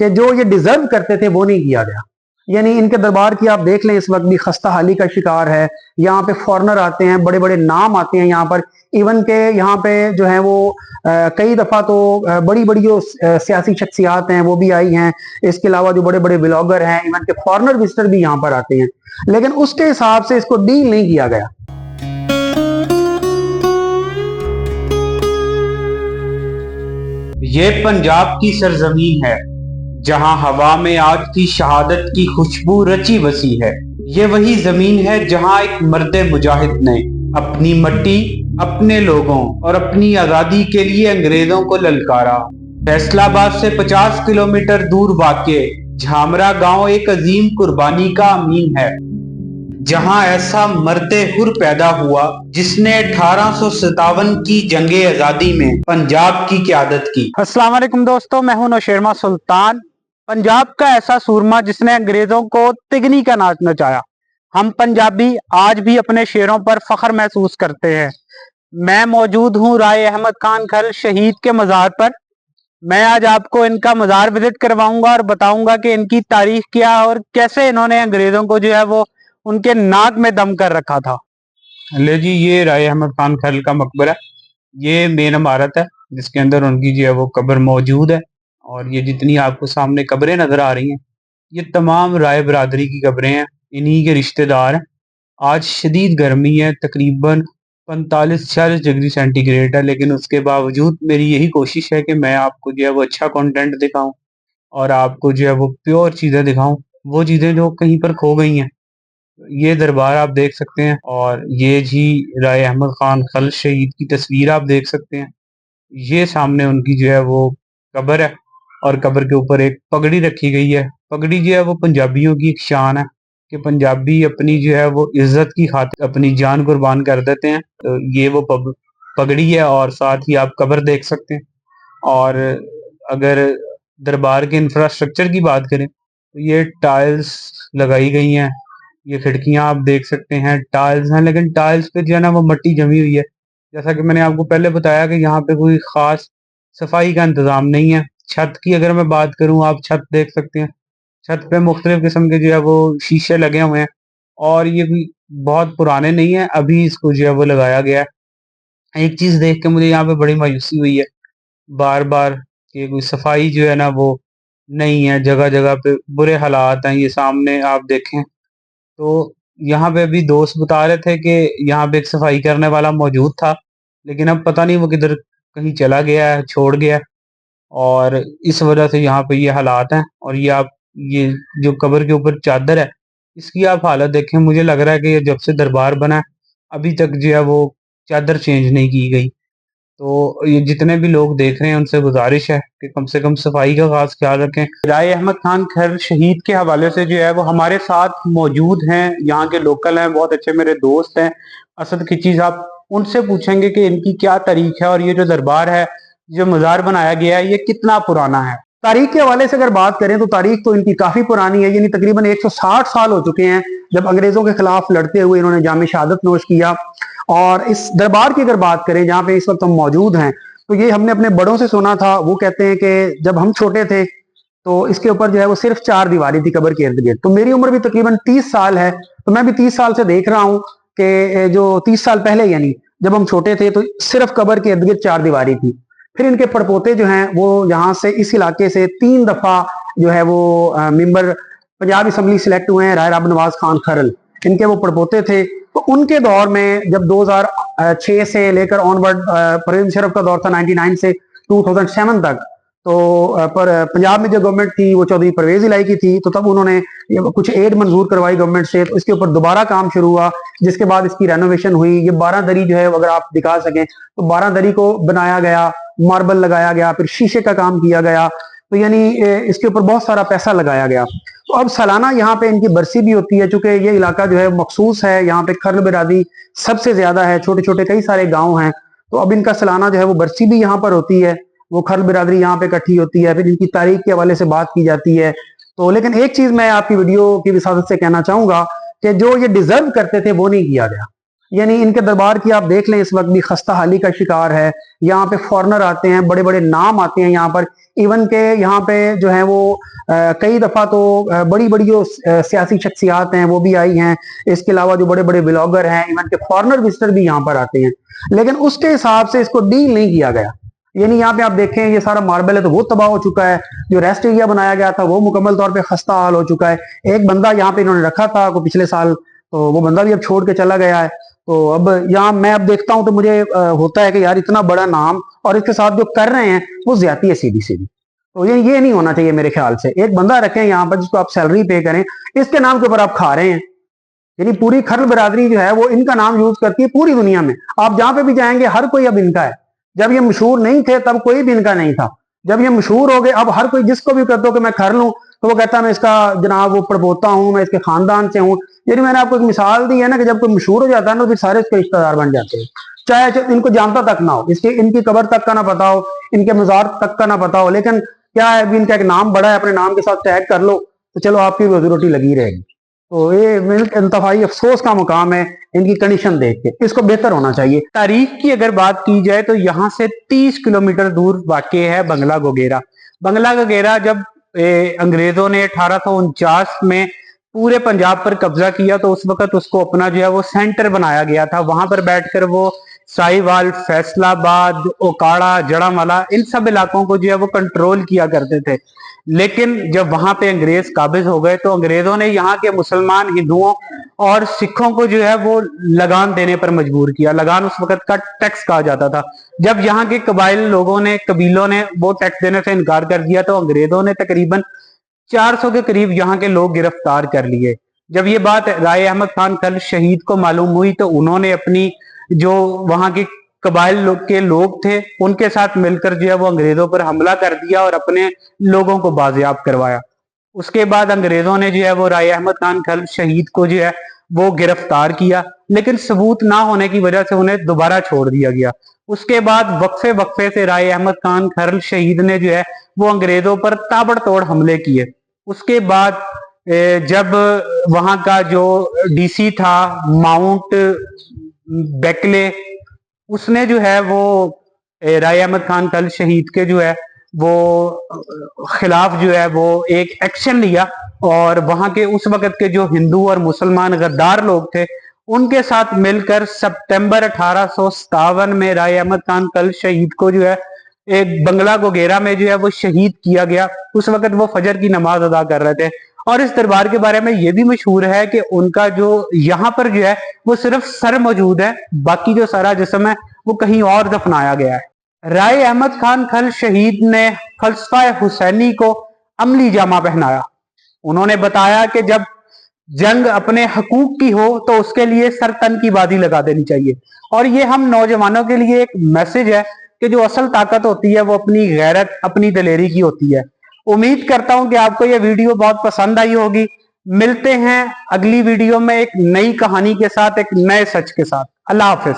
कि जो ये डिजर्व करते थे वो नहीं किया गया। यानी इनके दरबार की आप देख लें, इस वक्त भी खस्ता हाली का शिकार है। यहाँ पे फॉरनर आते हैं, बड़े बड़े नाम आते हैं यहाँ पर। इवन के यहाँ पे जो है वो कई दफा तो बड़ी बड़ी जो सियासी शख्सियात हैं वो भी आई हैं। इसके अलावा जो बड़े बड़े ब्लॉगर हैं, इवन के फॉरनर विजिटर भी यहाँ पर आते हैं, लेकिन उसके हिसाब से इसको डील नहीं किया गया। ये पंजाब की सरजमीन है जहां हवा में आज की शहादत की खुशबू रची बसी है। ये वही जमीन है जहां एक मर्दे मुजाहिद ने अपनी मट्टी, अपने लोगों और अपनी आजादी के लिए अंग्रेजों को ललकारा। फैसलाबाद से 50 किलोमीटर दूर वाक़े झामरा गांव एक अजीम कुर्बानी का अमीन है, जहां ऐसा मर्दे हुर पैदा हुआ जिसने 1857 की जंगे आजादी में पंजाब की क़यादत की। अस्सलाम वालेकुम दोस्तों, मैं हूं नौशेरमा सुल्तान। पंजाब का ऐसा सूरमा जिसने अंग्रेजों को तिगनी का नाच नचाया। हम पंजाबी आज भी अपने शेरों पर फख्र महसूस करते हैं। मैं मौजूद हूं राय अहमद खान खल शहीद के मज़ार पर। मैं आज आपको इनका मज़ार विजिट करवाऊंगा और बताऊंगा कि इनकी तारीख क्या और कैसे इन्होंने अंग्रेजों को जो है वो उनके नाक में दम कर रखा था। ले जी, ये राय अहमद खान खल का मकबरा, ये मेन इमारत है जिसके अंदर उनकी जो है वो कब्र मौजूद है। और ये जितनी आपको सामने कब्रें नजर आ रही हैं, ये तमाम राय बरादरी की कब्रें हैं, इन्हीं के रिश्तेदार हैं। आज शदीद गर्मी है, तकरीबन 45-46 डिग्री सेंटीग्रेड है, लेकिन उसके बावजूद मेरी यही कोशिश है कि मैं आपको जो है वो अच्छा कंटेंट दिखाऊं और आपको जो है वो प्योर चीज़ें दिखाऊं, वो चीज़ें जो कहीं पर खो गई हैं। ये दरबार आप देख सकते हैं और ये जी राय अहमद खान खल शहीद की तस्वीर आप देख सकते हैं। ये सामने उनकी जो है वो कब्र है और कब्र के ऊपर एक पगड़ी रखी गई है। पगड़ी जो है वो पंजाबियों की एक शान है कि पंजाबी अपनी जो है वो इज्जत की खातिर अपनी जान कुर्बान कर देते हैं। तो ये वो पगड़ी है और साथ ही आप कब्र देख सकते हैं। और अगर दरबार के इंफ्रास्ट्रक्चर की बात करें तो ये टाइल्स लगाई गई हैं। ये खिड़कियां आप देख सकते हैं, टाइल्स हैं, लेकिन टाइल्स पे जो है ना वो मिट्टी जमी हुई है। जैसा कि मैंने आपको पहले बताया कि यहाँ पे कोई खास सफाई का इंतजाम नहीं है। छत की अगर मैं बात करूँ, आप छत देख सकते हैं। छत पे मुख्तलिफ किस्म के जो है वो शीशे लगे हुए हैं और ये भी बहुत पुराने नहीं है, अभी इसको जो है वो लगाया गया है। एक चीज देख के मुझे यहाँ पे बड़ी मायूसी हुई है बार बार कि कोई सफाई जो है ना वो नहीं है। जगह जगह पे बुरे हालात हैं। ये सामने आप देखें तो यहाँ पे अभी दोस्त बता रहे थे कि यहाँ पे एक सफाई करने वाला मौजूद था, लेकिन अब पता नहीं वो किधर कहीं चला गया है, छोड़ गया है, और इस वजह से यहाँ पे ये हालात हैं। और ये आप ये जो कब्र के ऊपर चादर है, इसकी आप हालत देखें। मुझे लग रहा है कि ये जब से दरबार बना है अभी तक जो है वो चादर चेंज नहीं की गई। तो ये जितने भी लोग देख रहे हैं उनसे गुजारिश है कि कम से कम सफाई का खास ख्याल रखें। राय अहमद खान खैर शहीद के हवाले से जो है वो हमारे साथ मौजूद हैं, यहाँ के लोकल हैं, बहुत अच्छे मेरे दोस्त हैं, असद खिची साहब। उनसे पूछेंगे कि इनकी क्या तारीख है और ये जो दरबार है, जो मज़ार बनाया गया है, ये कितना पुराना है। तारीख के हवाले से अगर बात करें तो तारीख तो इनकी काफी पुरानी है, यानी तकरीबन 160 साल हो चुके हैं जब अंग्रेजों के खिलाफ लड़ते हुए इन्होंने जाम शहादत नोश किया। और इस दरबार की अगर बात करें जहाँ पे इस वक्त हम मौजूद हैं, तो ये हमने अपने बड़ों से सुना था। वो कहते हैं कि जब हम छोटे थे तो इसके ऊपर जो है वो सिर्फ 4 दीवारी थी कब्र के इर्द गिर्द। तो मेरी उम्र भी तकरीबन 30 साल है, तो मैं भी 30 साल से देख रहा हूँ कि जो 30 साल पहले यानी जब हम छोटे थे तो सिर्फ कब्र के इर्द गिर्द 4 दीवारी थी। फिर इनके पड़पोते जो हैं वो यहाँ से इस इलाके से 3 दफा जो है वो मेंबर पंजाब असम्बली सिलेक्ट हुए हैं। राय राब नवाज खान खरल इनके वो पड़पोते थे। तो उनके दौर में जब 2006 से लेकर ऑनवर्ड परवेज मुशर्रफ का दौर था 99 से 2007 तक, तो पर पंजाब में जो गवर्नमेंट थी वो चौधरी परवेज इलाई की थी। तो तब उन्होंने कुछ एड मंजूर करवाई गवर्नमेंट से, तो इसके ऊपर दोबारा काम शुरू हुआ, जिसके बाद इसकी रेनोवेशन हुई। ये 12 दरी जो है अगर आप दिखा सकें तो 12 दरी को बनाया गया, मार्बल लगाया गया, फिर शीशे का काम किया गया। तो यानी इसके ऊपर बहुत सारा पैसा लगाया गया। तो अब सालाना यहाँ पे इनकी बरसी भी होती है, चूंकि ये इलाका जो है मखसूस है, यहाँ पे खर्ल बिरादरी सबसे ज्यादा है, छोटे छोटे कई सारे गांव हैं। तो अब इनका सालाना जो है वो बरसी भी यहाँ पर होती है, वो खर्ल बिरादरी यहाँ पे इकट्ठी होती है, फिर इनकी तारीख के हवाले से बात की जाती है। तो लेकिन एक चीज मैं आपकी वीडियो की विसादत से कहना चाहूंगा कि जो ये डिजर्व करते थे वो नहीं किया गया। यानी इनके दरबार की आप देख लें, इस वक्त भी खस्ता हाली का शिकार है। यहाँ पे फॉरेनर आते हैं, बड़े बड़े नाम आते हैं यहाँ पर। इवन के यहाँ पे जो है वो कई दफा तो बड़ी बड़ी जो सियासी शख्सियात हैं वो भी आई हैं। इसके अलावा जो बड़े बड़े ब्लॉगर हैं, इवन के फॉरेनर विजिटर भी यहाँ पर आते हैं। लेकिन उसके हिसाब से इसको डील नहीं किया गया। यानी यहाँ पे आप देखें, ये सारा मार्बल है तो वो तबाह हो चुका है। जो रेस्ट एरिया बनाया गया था वो मुकम्मल तौर पे खस्ता हाल हो चुका है। एक बंदा यहाँ पे इन्होंने रखा था को पिछले साल, तो वो बंदा भी अब छोड़ के चला गया है। तो अब यहाँ मैं अब देखता हूँ तो मुझे होता है कि यार इतना बड़ा नाम और इसके साथ जो कर रहे हैं वो ज्यादती है सीधी सीधी। तो ये नहीं होना चाहिए मेरे ख्याल से। एक बंदा रखें यहाँ पर जिसको आप सैलरी पे करें, इसके नाम के ऊपर आप खा रहे हैं। यानी पूरी खरल बरादरी जो है वो इनका नाम यूज करती है पूरी दुनिया में। आप जहां पे भी जाएंगे हर कोई अब इनका है। जब ये मशहूर नहीं थे तब कोई भी इनका नहीं था। जब ये मशहूर हो गए अब हर कोई जिसको भी कहता हो कि मैं खर लूं तो वो कहता है मैं इसका जनाब वो पड़पोता हूं, मैं इसके खानदान से हूं। यानी मैंने आपको एक मिसाल दी है ना कि जब कोई मशहूर हो जाता है ना तो फिर सारे इसके रिश्तेदार बन जाते हैं, चाहे इनको जानता तक ना हो, इसके इनकी कब्र तक का ना पता हो, इनके मजार तक का ना पता हो। लेकिन क्या है, अभी इनका एक नाम बड़ा है, अपने नाम के साथ टैग कर लो तो चलो आपकी रोजी रोटी लगी रहेगी। तो ये इंतहाई अफसोस का मुकाम है इनकी कंडीशन देख के, इसको बेहतर होना चाहिए। तारीख की अगर बात की जाए तो यहाँ से 30 किलोमीटर दूर वाक़ है बंगला गोगेरा। बंगला गोगेरा जब अंग्रेजों ने 1849 में पूरे पंजाब पर कब्जा किया तो उस वक्त उसको अपना जो है वो सेंटर बनाया गया था। वहां पर बैठकर वो साहिवाल, फैसलाबाद, ओकाड़ा, जड़ामाला, इन सब इलाकों को जो है वो कंट्रोल किया करते थे। लेकिन जब वहां पे अंग्रेज काबिज हो गए तो अंग्रेजों ने यहाँ के मुसलमान, हिंदुओं और सिखों को जो है वो लगान देने पर मजबूर किया। लगान उस वक्त का टैक्स कहा जाता था। जब यहाँ के कबीलों ने वो टैक्स देने से इनकार कर दिया तो अंग्रेजों ने तकरीबन 400 के करीब यहाँ के लोग गिरफ्तार कर लिए। जब ये बात राय अहमद खान खल शहीद को मालूम हुई तो उन्होंने अपनी जो वहां के कबाइल के लोग थे उनके साथ मिलकर जो है वो अंग्रेजों पर हमला कर दिया और अपने लोगों को बाजियाब करवाया। उसके बाद अंग्रेजों ने जो है वो राय अहमद खान खल शहीद को जो है वो गिरफ्तार किया, लेकिन सबूत ना होने की वजह से उन्हें दोबारा छोड़ दिया गया। उसके बाद वक्फे वक्फे से राय अहमद खान खल शहीद ने जो है वो अंग्रेजों पर ताबड़तोड़ हमले किए। उसके बाद जब वहां का जो डीसी था माउंट बेकले, उसने जो है वो राय अहमद खान खल शहीद के जो है वो खिलाफ जो है वो एक एक्शन लिया और वहां के उस वक्त के जो हिंदू और मुसलमान गद्दार लोग थे उनके साथ मिलकर सितंबर 1857 में राय अहमद खान खल शहीद को जो है एक बंगला गोगेरा में जो है वो शहीद किया गया। उस वक्त वो फजर की नमाज अदा कर रहे थे। और इस दरबार के बारे में ये भी मशहूर है कि उनका जो यहाँ पर जो है वो सिर्फ सर मौजूद है, बाकी जो सारा जिस्म है वो कहीं और दफनाया गया है। राय अहमद खान खल शहीद ने फलसफा हुसैनी को अमली जामा पहनाया। उन्होंने बताया कि जब जंग अपने हकूक की हो तो उसके लिए सर तन की बाजी लगा देनी चाहिए। और ये हम नौजवानों के लिए एक मैसेज है कि जो असल ताकत होती है वो अपनी गैरत, अपनी दलेरी की होती है। उम्मीद करता हूं कि आपको ये वीडियो बहुत पसंद आई होगी। मिलते हैं अगली वीडियो में एक नई कहानी के साथ, एक नए सच के साथ। अल्लाह हाफिज।